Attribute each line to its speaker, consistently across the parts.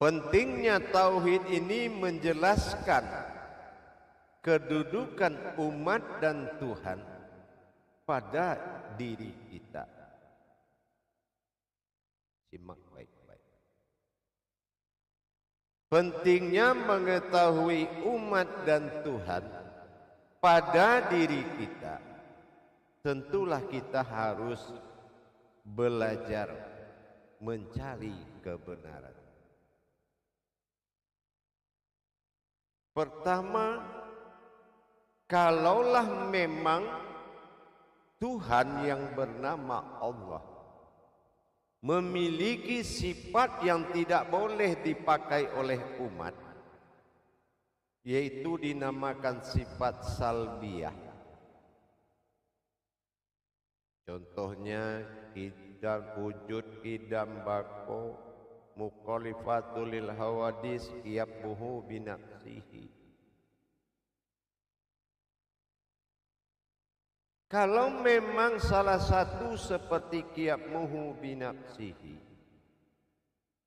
Speaker 1: Pentingnya tauhid ini menjelaskan kedudukan umat dan Tuhan pada diri kita. Simak baik-baik. Pentingnya mengetahui umat dan Tuhan pada diri kita. Tentulah kita harus belajar mencari kebenaran. Pertama, kalaulah memang Tuhan yang bernama Allah memiliki sifat yang tidak boleh dipakai oleh umat, yaitu dinamakan sifat salbiyah. Contohnya idam wujud, idam bako, mukhalifatul lil hawadis, yabuhu binafsihi. Kalau memang salah satu seperti qiyammuhu binafsihi,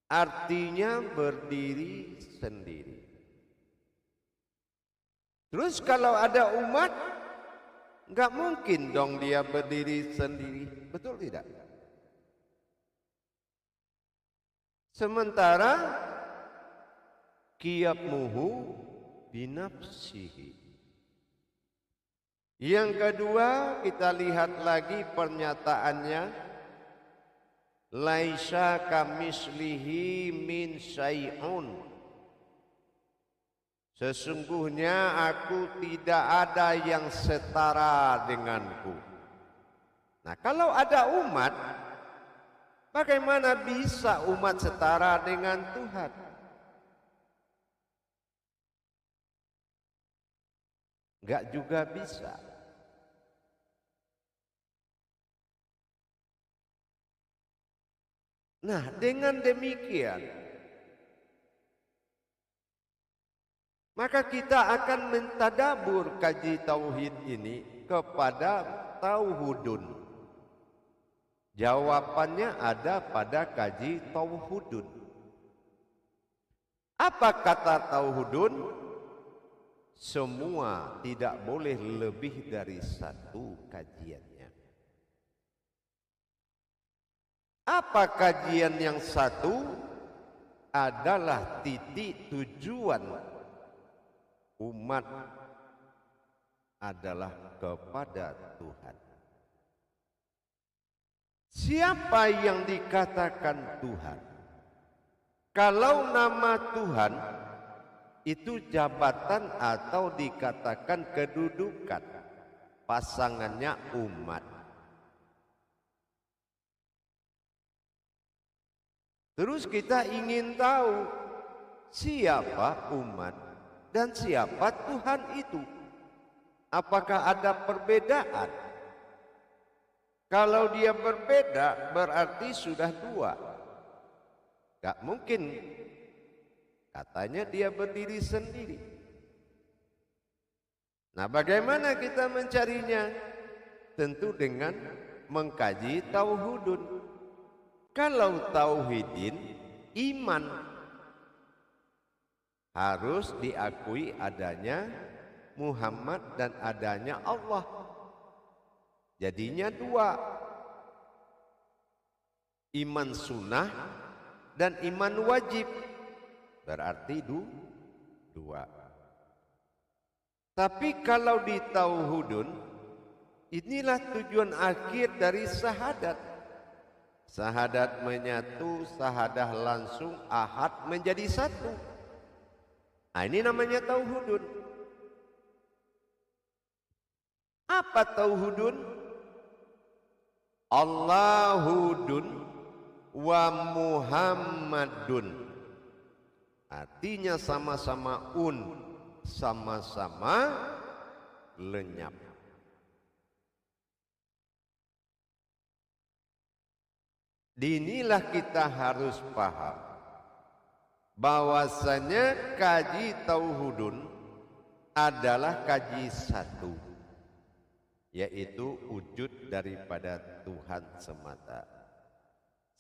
Speaker 1: artinya berdiri sendiri. Terus kalau ada umat, nggak mungkin dong dia berdiri sendiri, betul tidak? Sementara qiyammuhu binafsihi. Yang kedua, kita lihat lagi pernyataannya, laisa kamislihi min syai'un. Sesungguhnya aku tidak ada yang setara denganku. Nah, kalau ada umat, bagaimana bisa umat setara dengan Tuhan? Enggak juga bisa. Nah, dengan demikian maka kita akan mentadabur kaji tauhid ini kepada tauhudun. Jawabannya ada pada kaji tauhudun. Apa kata tauhudun? Semua tidak boleh lebih dari satu kajiannya. Apa kajian yang satu? Adalah titik tujuan umat adalah kepada Tuhan. Siapa yang dikatakan Tuhan? Kalau nama Tuhan itu jabatan atau dikatakan kedudukan, pasangannya umat. Terus kita ingin tahu siapa umat dan siapa Tuhan itu. Apakah ada perbedaan? Kalau dia berbeda berarti sudah dua. Gak mungkin katanya dia berdiri sendiri. Nah, bagaimana kita mencarinya? Tentu dengan mengkaji tauhudun. Kalau tauhidin, iman, harus diakui adanya Muhammad dan adanya Allah. Jadinya dua, iman sunnah dan iman wajib, berarti dua. Tapi kalau di tauhudun, inilah tujuan akhir dari syahadat. Syahadat menyatu, syahadah langsung, ahad menjadi satu. Nah, ini namanya tauhudun. Apa tauhudun? Allahudun wa Muhammadun. Artinya sama-sama sama-sama lenyap. Inilah kita harus paham bahwasanya kaji tauhudun adalah kaji satu, yaitu wujud daripada Tuhan semata.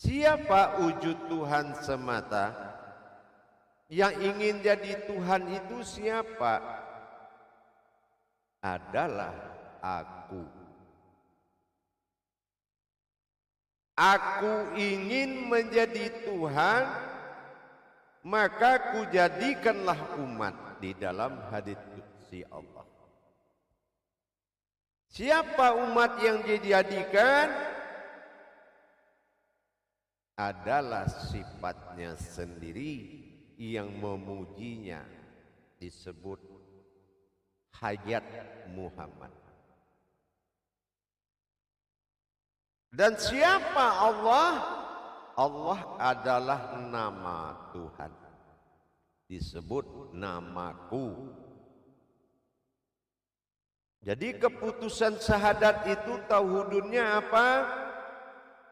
Speaker 1: Siapa wujud Tuhan semata? Yang ingin jadi Tuhan itu siapa? Adalah aku. Aku ingin menjadi Tuhan, maka kujadikanlah umat di dalam hadits qudsi Allah. Siapa umat yang dijadikan? Adalah sifatnya sendiri yang memujinya, disebut hayat Muhammad. Dan siapa Allah? Allah adalah nama Tuhan, disebut namaku. Jadi keputusan syahadat itu tauhidnya apa?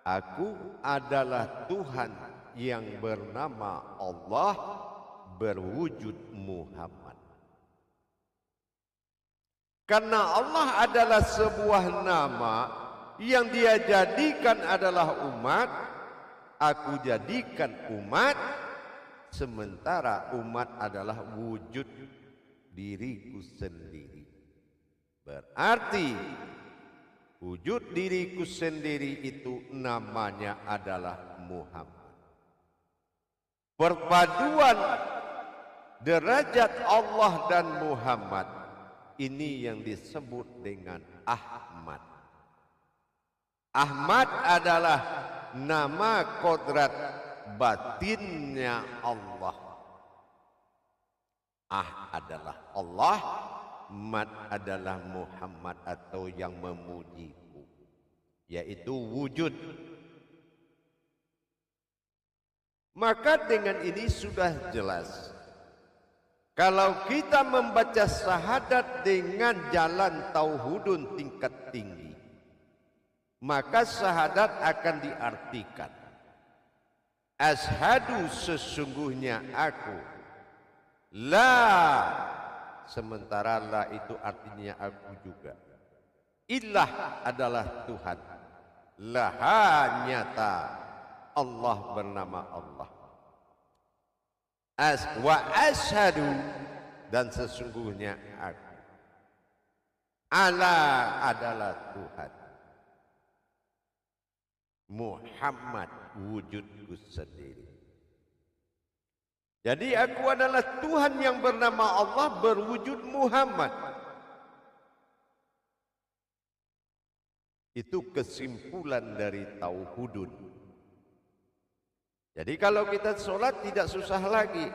Speaker 1: Aku adalah Tuhan yang bernama Allah berwujud Muhammad. Karena Allah adalah sebuah nama yang Dia jadikan adalah umat, aku jadikan umat, sementara umat adalah wujud diriku sendiri. Berarti wujud diriku sendiri itu namanya adalah Muhammad. Perpaduan derajat Allah dan Muhammad ini yang disebut dengan Ahmad. Ahmad adalah nama kodrat batinnya Allah. Adalah Allah, Mat adalah Muhammad atau yang memujiku, yaitu wujud. Maka dengan ini sudah jelas, kalau kita membaca syahadat dengan jalan tauhidun tingkat tinggi, maka syahadat akan diartikan asyhadu sesungguhnya aku, la sementara la itu artinya aku juga, ilah adalah Tuhan, laha nyata Allah bernama Allah, wa asyhadu dan sesungguhnya aku, Allah adalah Tuhan, Muhammad wujudku sendiri. Jadi aku adalah Tuhan yang bernama Allah berwujud Muhammad. Itu kesimpulan dari tauhidun. Jadi kalau kita sholat tidak susah lagi.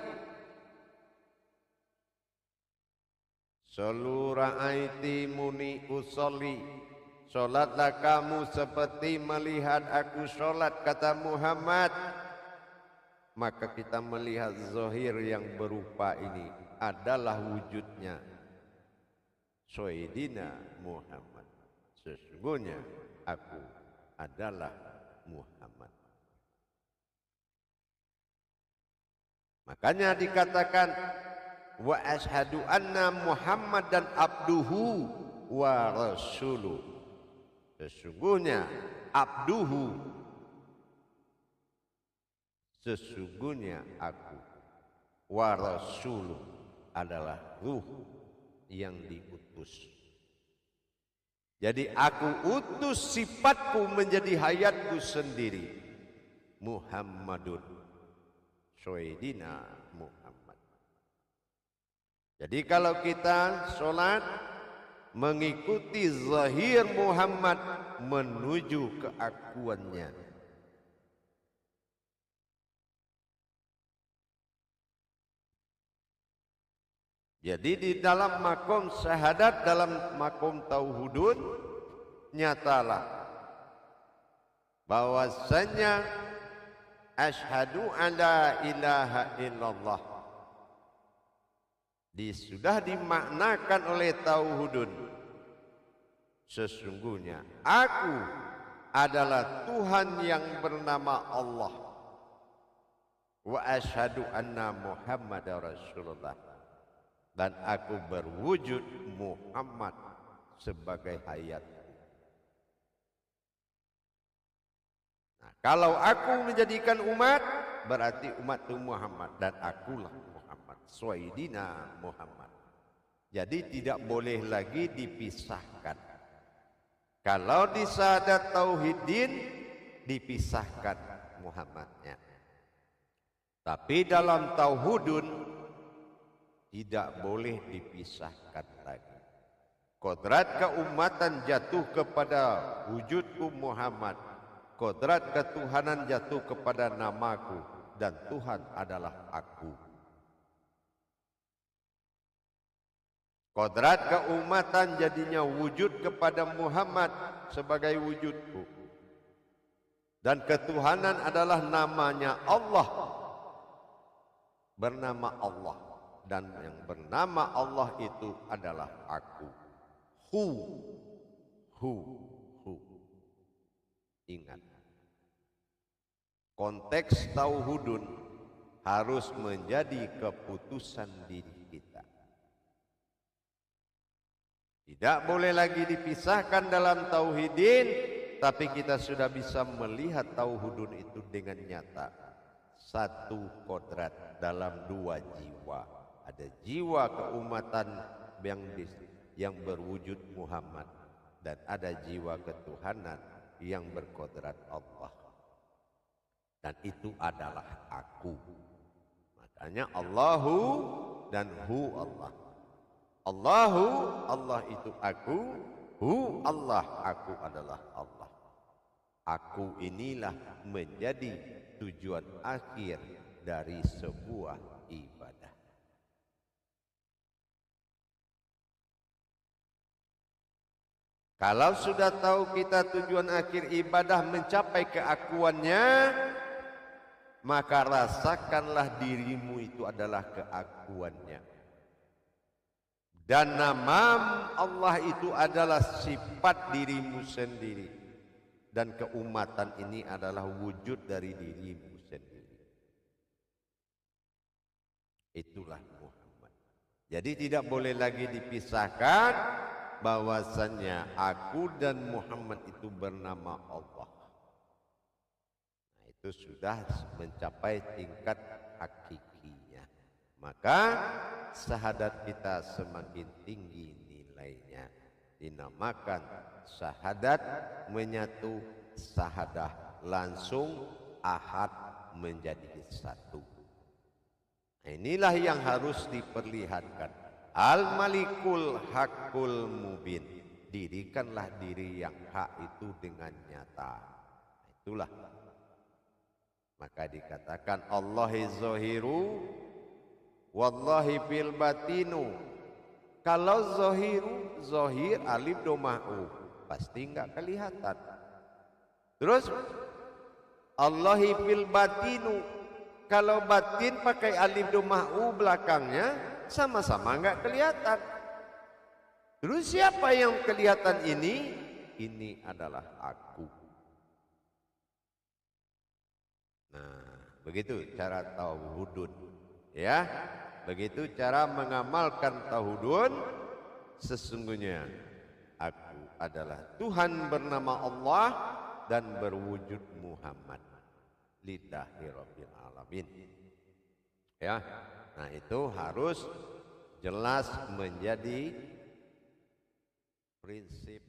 Speaker 1: Sallu ra'aiti muni usolli. Sholatlah kamu seperti melihat aku sholat, kata Muhammad. Maka kita melihat zahir yang berupa ini adalah wujudnya Sayyidina Muhammad. Sesungguhnya aku adalah Muhammad. Makanya dikatakan wa asyhadu anna Muhammadan abduhu wa rasuluh. Sesungguhnya abduhu, sesungguhnya aku, wa rasuluh adalah ruh yang diutus. Jadi aku utus sifatku menjadi hayatku sendiri, Muhammadun Sayyidina Muhammad. Jadi kalau kita sholat mengikuti zahir Muhammad menuju keakuannya. Jadi di dalam makom syahadat, dalam makom tauhidun, nyatalah bahwasanya asyhadu alla ilaha illallah sudah dimaknakan oleh tauhidun. Sesungguhnya aku adalah Tuhan yang bernama Allah, wa asyhadu anna Muhammadar Rasulullah, dan aku berwujud Muhammad sebagai hayat. Nah, kalau aku menjadikan umat, berarti umat Muhammad, dan akulah Muhammad, Sayyidina Muhammad. Jadi tidak boleh lagi dipisahkan. Kalau di syahadat tauhidin dipisahkan Muhammadnya. Tapi dalam tauhudun tidak boleh dipisahkan lagi. Kodrat keumatan jatuh kepada wujudku Muhammad. Kodrat ketuhanan jatuh kepada namaku. Dan Tuhan adalah aku. Kodrat keumatan jadinya wujud kepada Muhammad sebagai wujudku. Dan ketuhanan adalah namanya Allah. Bernama Allah. Dan yang bernama Allah itu adalah aku. Hu. Ingat. Konteks tauhudun harus menjadi keputusan diri kita. Tidak boleh lagi dipisahkan dalam tauhidin, tapi kita sudah bisa melihat tauhudun itu dengan nyata. Satu kodrat dalam dua jiwa. Ada jiwa keumatan yang berwujud Muhammad, dan ada jiwa ketuhanan yang berkodrat Allah. Dan itu adalah aku. Makanya Allahu dan Hu Allah. Allahu, Allah itu aku. Hu Allah, aku adalah Allah. Aku inilah menjadi tujuan akhir dari sebuah ibadah. Kalau sudah tahu kita tujuan akhir ibadah mencapai keakuannya, maka rasakanlah dirimu itu adalah keakuannya. Dan nama Allah itu adalah sifat dirimu sendiri. Dan keumatan ini adalah wujud dari dirimu sendiri. Itulah Muhammad. Jadi tidak boleh lagi dipisahkan bahwasannya aku dan Muhammad itu bernama Allah. Nah, itu sudah mencapai tingkat hakikinya. Maka syahadat kita semakin tinggi nilainya. Dinamakan syahadat menyatu, syahadah langsung, ahad menjadi satu. Nah, inilah yang harus diperlihatkan. Al-Malikul Hakul Mubin. Dirikanlah diri yang hak itu dengan nyata. Nah, itulah. Maka dikatakan Allahi zohiru wallahi fil batinu. Kalau zohiru, zohir alif doma'u, pasti enggak kelihatan. Terus Allahi fil batinu, kalau batin pakai alif doma'u belakangnya, sama-sama enggak kelihatan. Terus siapa yang kelihatan ini? Ini adalah aku. Nah, begitu cara tauhudun, ya. Begitu cara mengamalkan tauhudun. Sesungguhnya aku adalah Tuhan bernama Allah dan berwujud Muhammad. Lillahi rabbil alamin. Ya. Nah, itu harus jelas menjadi prinsip